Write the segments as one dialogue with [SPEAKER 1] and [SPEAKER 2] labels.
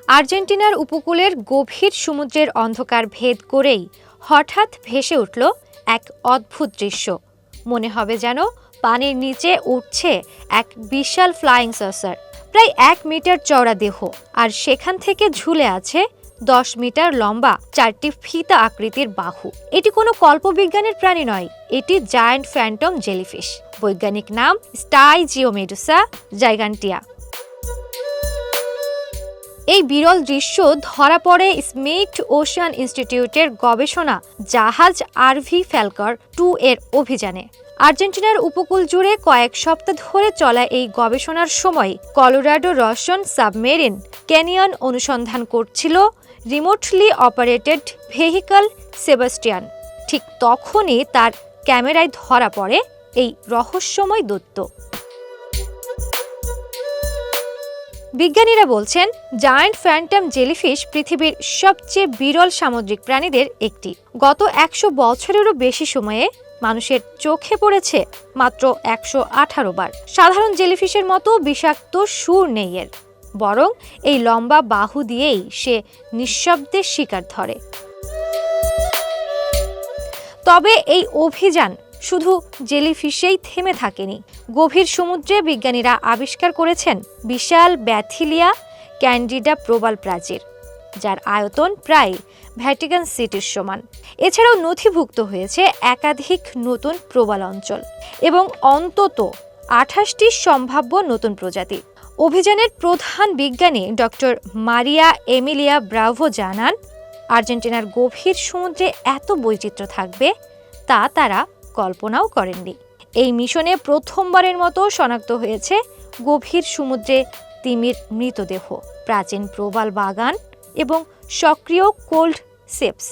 [SPEAKER 1] আর্জেন্টিনার উপকূলের গভীর সমুদ্রের অন্ধকার ভেদ করেই হঠাৎ ভেসে উঠল এক অদ্ভুত দৃশ্য। মনে হবে যেন পানির নিচে উঠছে এক বিশাল ফ্লাইং সসার। প্রায় 1 মিটার চওড়া দেহ, আর সেখান থেকে ঝুলে আছে 10 মিটার লম্বা 4টি ফিতা আকৃতির বাহু। এটি কোনো কল্পবিজ্ঞানের প্রাণী নয়, এটি জায়ান্ট ফ্যান্টম জেলিফিশ। বৈজ্ঞানিক নাম স্টাইজিওমেডুসা জাইগান্টিয়া। এই বিরল দৃশ্য ধরা পড়ে স্মিথ ওশান ইনস্টিটিউটের গবেষণা জাহাজ আরভি ফ্যালকর 2 এর অভিযানে। আর্জেন্টিনার উপকূল জুড়ে কয়েক সপ্তাহ ধরে চলা এই গবেষণার সময় কলোরাডো রসন সাবমেরিন ক্যানিয়ন অনুসন্ধান করছিল রিমোটলি অপারেটেড ভেহিকল সেবাস্টিয়ান। ঠিক তখনই তার ক্যামেরায় ধরা পড়ে এই রহস্যময় দৈত্য। বিজ্ঞানীরা বলছেন, জায়ান্ট ফ্যান্টম জেলিফিশ পৃথিবীর সবচেয়ে বিরল সামুদ্রিক প্রাণীদের একটি। গত 100 বছরেরও বেশি সময়ে মানুষের চোখে পড়েছে মাত্র 118 বার। সাধারণ জেলিফিশের মতো বিষাক্ত সুর নেই এর, বরং এই লম্বা বাহু দিয়েই সে নিঃশব্দে শিকার ধরে। তবে এই অভিযান শুধু জেলিফিশেই থেমে থাকেনি। গভীর সমুদ্রে বিজ্ঞানীরা আবিষ্কার করেছেন বিশাল ব্যাথিলিয়া ক্যান্ডিডা প্রবাল প্রাচীর, যার আয়তন প্রায় ভ্যাটিকান সিটির সমান। এছাড়াও নথিভুক্ত হয়েছে একাধিক নতুন প্রবাল অঞ্চল এবং অন্তত 28টি সম্ভাব্য নতুন প্রজাতি। অভিযানের প্রধান বিজ্ঞানী ডক্টর মারিয়া এমিলিয়া ব্রাভো জানান, আর্জেন্টিনার গভীর সমুদ্রে এত বৈচিত্র্য থাকবে তা তারা কল্পনাও করেননি। এই মিশনে প্রথমবারের মতো শনাক্ত হয়েছে গভীর সমুদ্রে তিমির মৃতদেহ, প্রাচীন প্রবাল বাগান এবং সক্রিয় কোল্ড সেপস।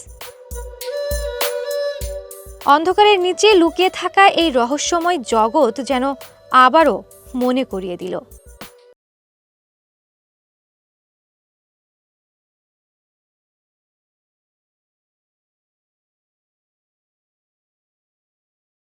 [SPEAKER 1] অন্ধকারের নিচে লুকিয়ে থাকা এই রহস্যময় জগৎ যেন আবারও মনে করিয়ে দিল